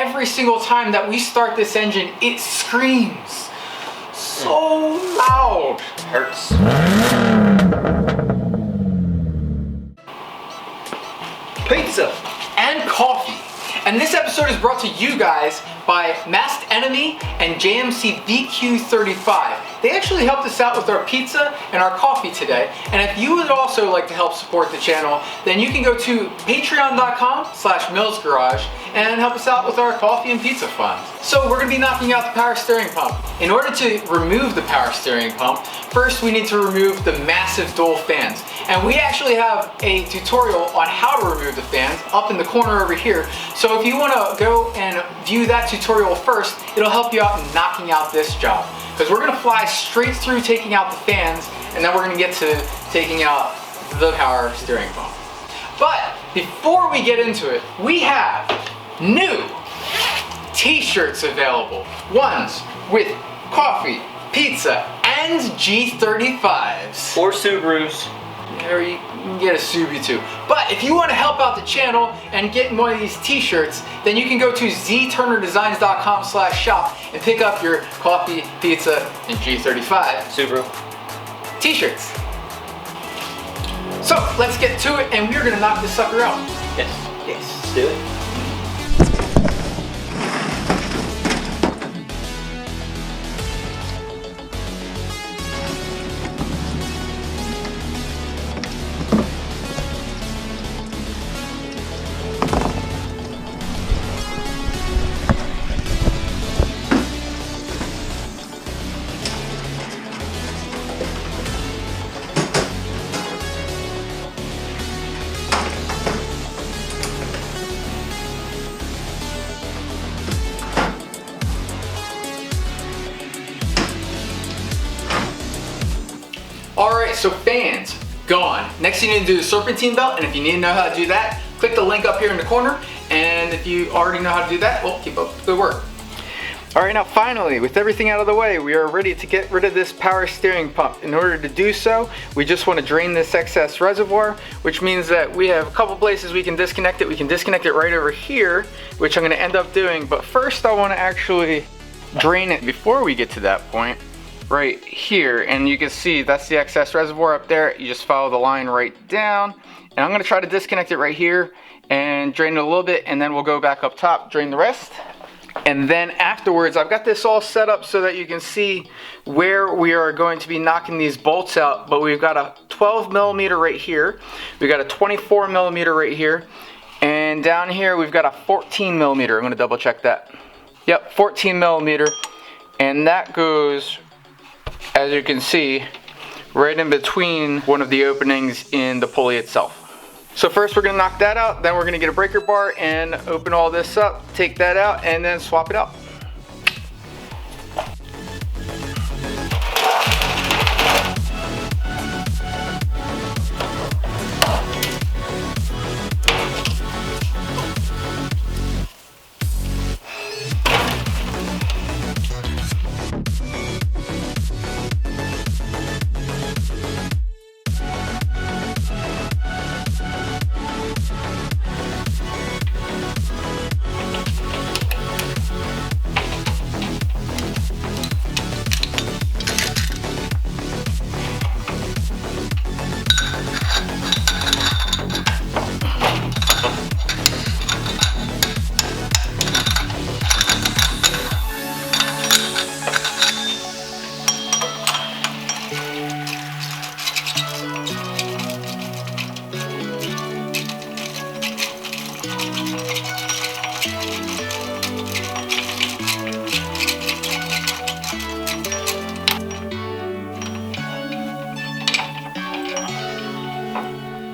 every single time that we start this engine, it screams so loud. Hurts. Pizza and coffee. And this episode is brought to you guys by Masked Enemy and JMC VQ35. They actually helped us out with our pizza and our coffee today. And if you would also like to help support the channel, then you can go to patreon.com/millsgarage and help us out with our coffee and pizza fund. So we're gonna be knocking out the power steering pump. In order to remove the power steering pump, first we need to remove the massive dual fans. And we actually have a tutorial on how to remove the fans up in the corner over here. So if you wanna go and view that tutorial first, it'll help you out in knocking out this job. Because we're gonna fly straight through taking out the fans, and then we're gonna get to taking out the power steering pump. But before we get into it, we have new t-shirts available. Ones with coffee, pizza, and G35s. or Subarus. Or you can get a Subi too. But if you want to help out the channel and get one of these t-shirts, then you can go to zturnerdesigns.com/shop and pick up your coffee, pizza, and G35 Subaru. t-shirts. So let's get to it, and we're gonna knock this sucker out. Yes. Yes. Let's do it. Alright, so fans, gone. Next you need to do the serpentine belt, and if you need to know how to do that, click the link up here in the corner, and if you already know how to do that, well, keep up the good work. Alright, now finally, with everything out of the way, we are ready to get rid of this power steering pump. In order to do so, we just want to drain this excess reservoir, which means that we have a couple places we can disconnect it. We can disconnect it right over here, which I'm going to end up doing, but first I want to actually drain it before we get to that point. Right here, and you can see that's the excess reservoir up there. You just follow the line right down, and I'm going to try to disconnect it right here and drain it a little bit, and then we'll go back up top, drain the rest. And then afterwards, I've got this all set up so that you can see where we are going to be knocking these bolts out. But we've got a 12 millimeter right here, we've got a 24 millimeter right here, and down here we've got a 14 millimeter. I'm going to double check that. Yep, 14 millimeter, and that goes, as you can see, right in between one of the openings in the pulley itself. So first we're going to knock that out, then we're going to get a breaker bar and open all this up, take that out, and then swap it out.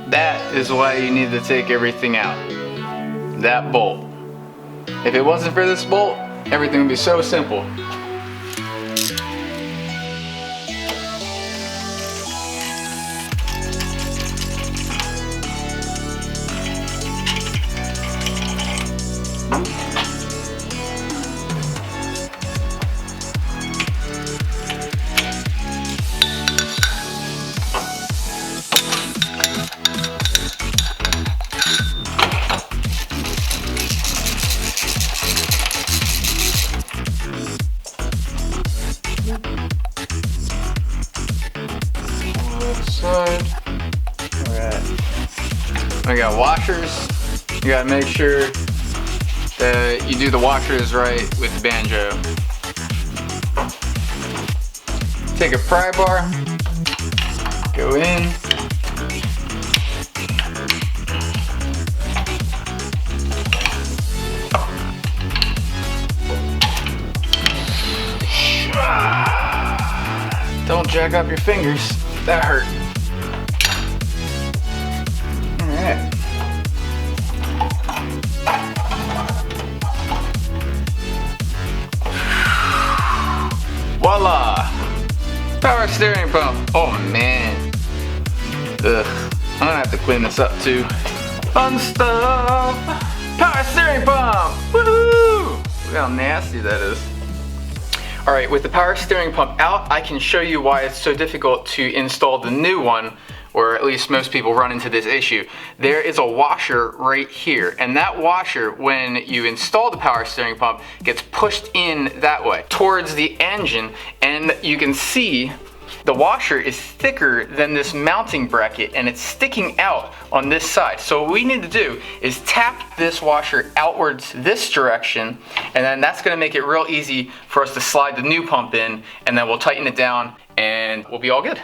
That is why you need to take everything out. That bolt. If it wasn't for this bolt, everything would be so simple. We got washers. You gotta make sure that you do the washers right with the banjo. Take a pry bar, go in. Don't jack up your fingers, that hurt. Alright. Voila! Power steering pump. Oh man. Ugh. I'm gonna have to clean this up too. Fun stuff! Power steering pump! Woohoo! Look how nasty that is. Alright, with the power steering pump out, I can show you why it's so difficult to install the new one, or at least most people run into this issue. There is a washer right here, and that washer, when you install the power steering pump, gets pushed in that way towards the engine, and you can see the washer is thicker than this mounting bracket, and it's sticking out on this side. So what we need to do is tap this washer outwards this direction, and then that's gonna make it real easy for us to slide the new pump in, and then we'll tighten it down and we'll be all good.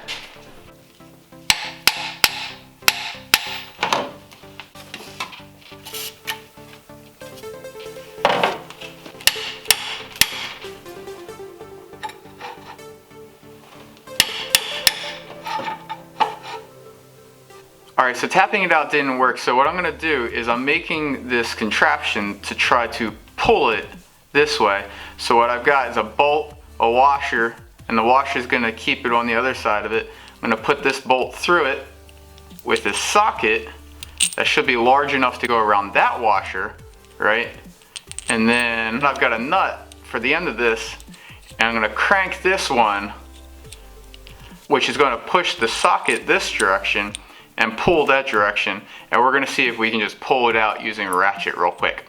Alright, so tapping it out didn't work, so what I'm going to do is I'm making this contraption to try to pull it this way. So what I've got is a bolt, a washer, and the washer is going to keep it on the other side of it. I'm going to put this bolt through it with this socket that should be large enough to go around that washer, right? And then I've got a nut for the end of this, and I'm going to crank this one, which is going to push the socket this direction and pull that direction, and we're going to see if we can just pull it out using a ratchet real quick.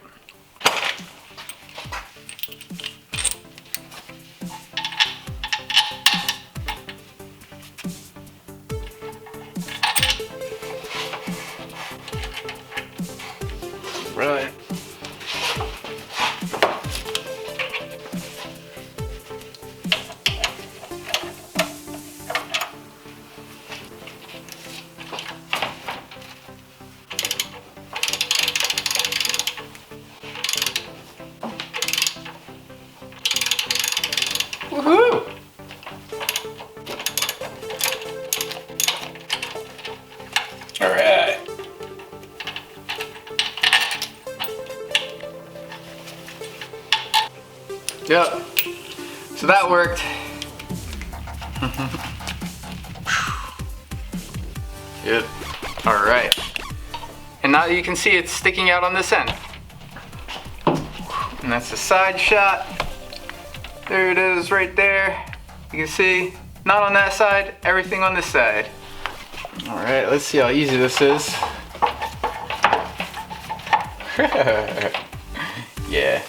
Right. Woohoo! All right. Yep. So that worked. Good. All right. And now you can see it's sticking out on this end. And that's the side shot. There it is right there. You can see, not on that side, everything on this side. All right, let's see how easy this is. Yeah.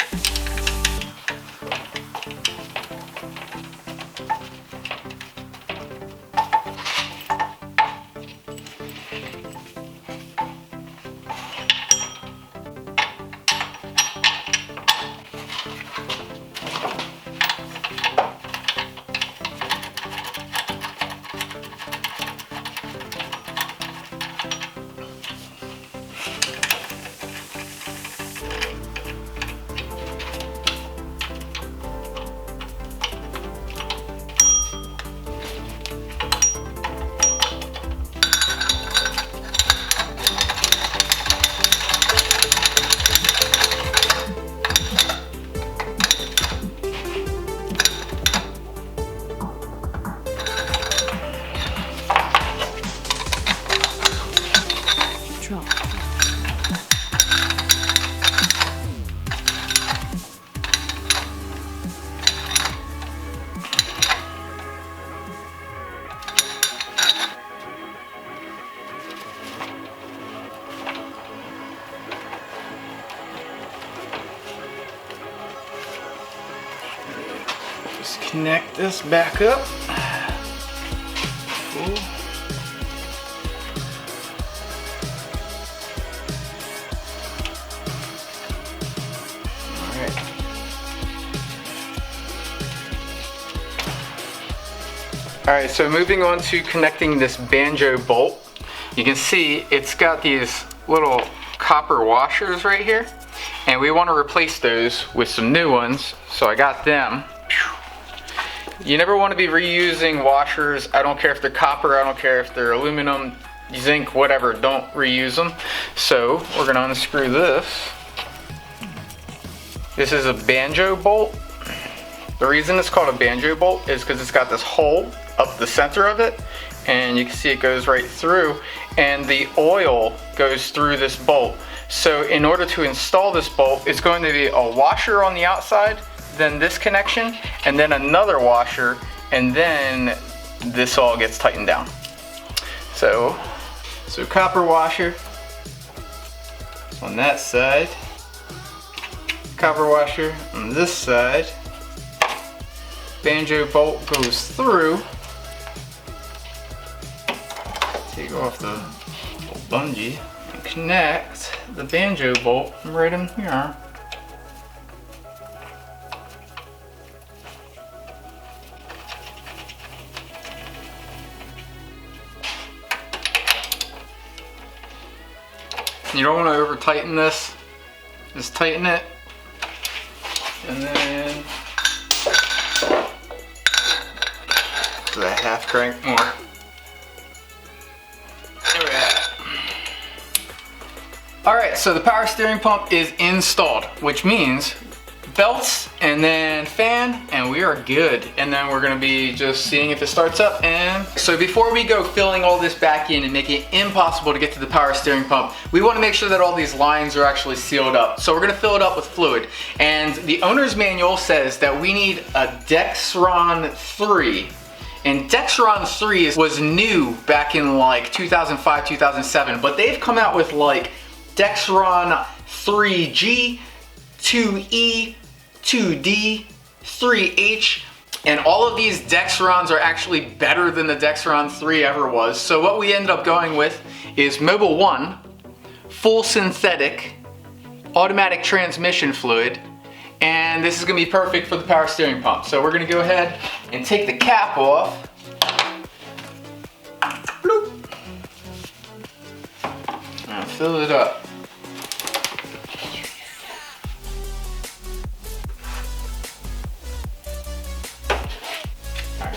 Just connect this back up. Cool. Alright, so moving on to connecting this banjo bolt. You can see it's got these little copper washers right here, and we want to replace those with some new ones, so I got them. You never want to be reusing washers. I don't care if they're copper, I don't care if they're aluminum, zinc, whatever, don't reuse them. So we're going to unscrew this. This is a banjo bolt. The reason it's called a banjo bolt is because it's got this hole up the center of it, and you can see it goes right through, and the oil goes through this bolt. So in order to install this bolt, it's going to be a washer on the outside, then this connection, and then another washer, and then this all gets tightened down. So copper washer on that side, copper washer on this side, banjo bolt goes through. Take off the bungee and connect the banjo bolt right in here. You don't want to over tighten this, just tighten it, and then do a half crank more. There we have it. Alright, so the power steering pump is installed, which means belts and then fan, and we are good. And then we're gonna be just seeing if it starts up. And so before we go filling all this back in and making it impossible to get to the power steering pump, we want to make sure that all these lines are actually sealed up. So we're gonna fill it up with fluid. And the owner's manual says that we need a Dexron 3. And Dexron 3 was new back in like 2005, 2007, but they've come out with like Dexron 3G, 2E, 2D, 3H, and all of these Dexrons are actually better than the Dexron 3 ever was. So what we ended up going with is Mobil 1, full synthetic, automatic transmission fluid, and this is gonna be perfect for the power steering pump. So we're gonna go ahead and take the cap off. Bloop. And fill it up.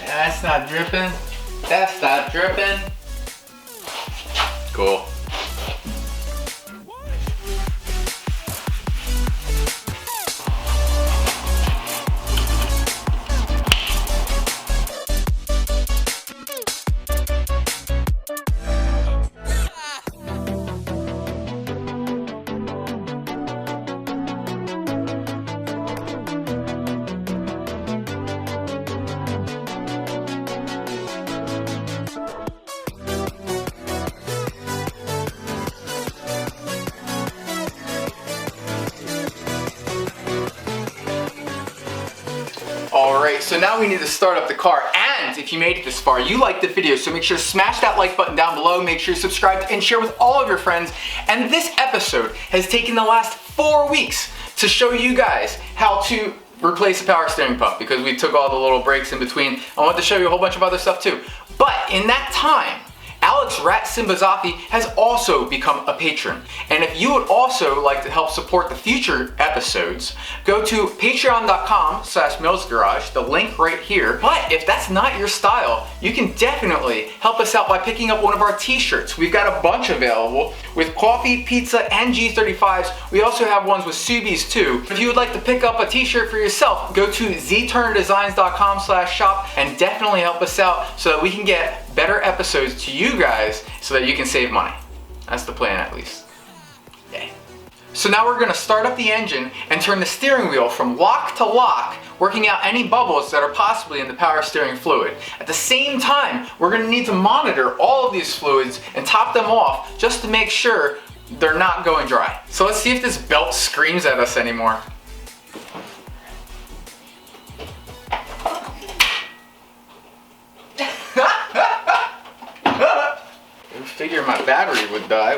That's not dripping. That's not dripping. Cool. Alright, so now we need to start up the car, and if you made it this far, you liked the video, so make sure to smash that like button down below, make sure you subscribe and share with all of your friends. And this episode has taken the last 4 weeks to show you guys how to replace a power steering pump, because we took all the little breaks in between. I wanted to show you a whole bunch of other stuff too. But in that time, Alex Ratsimbazafy has also become a patron. And if you would also like to help support the future episodes, go to patreon.com/millsgarage, the link right here. But if that's not your style, you can definitely help us out by picking up one of our t-shirts. We've got a bunch available with coffee, pizza, and G35s. We also have ones with Subies too. If you would like to pick up a t-shirt for yourself, go to zturnerdesigns.com/shop and definitely help us out so that we can get better episodes to you guys so that you can save money. That's the plan, at least. Okay. So now we're gonna start up the engine and turn the steering wheel from lock to lock, working out any bubbles that are possibly in the power steering fluid. At the same time, we're gonna need to monitor all of these fluids and top them off just to make sure they're not going dry. So let's see if this belt screams at us anymore. I figure my battery would die.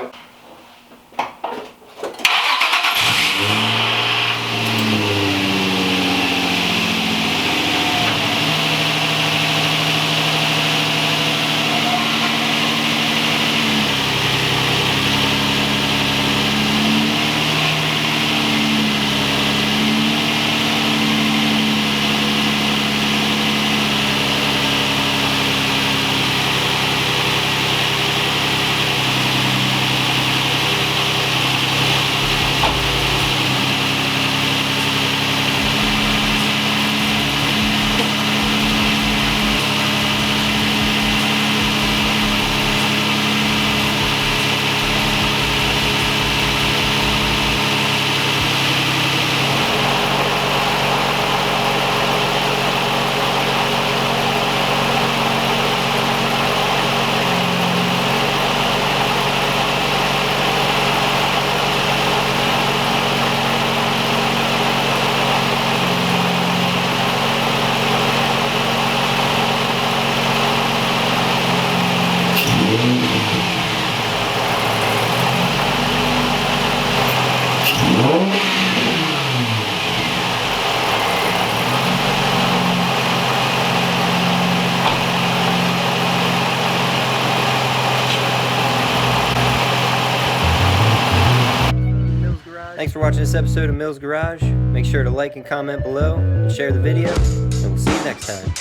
for watching this episode of Mill's Garage. Make sure to like and comment below and share the video, and we'll see you next time.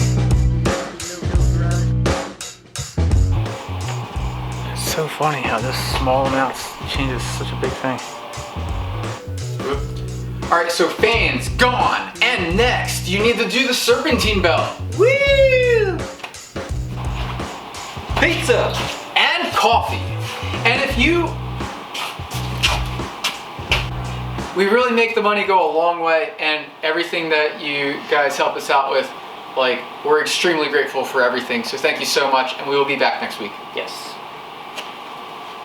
It's so funny how this small amounts changes such a big thing. Alright, so fans gone, and next you need to do the serpentine belt. Woo! Pizza! And coffee. And if you... We really make the money go a long way, and everything that you guys help us out with, like, we're extremely grateful for everything. So thank you so much, and we will be back next week. Yes.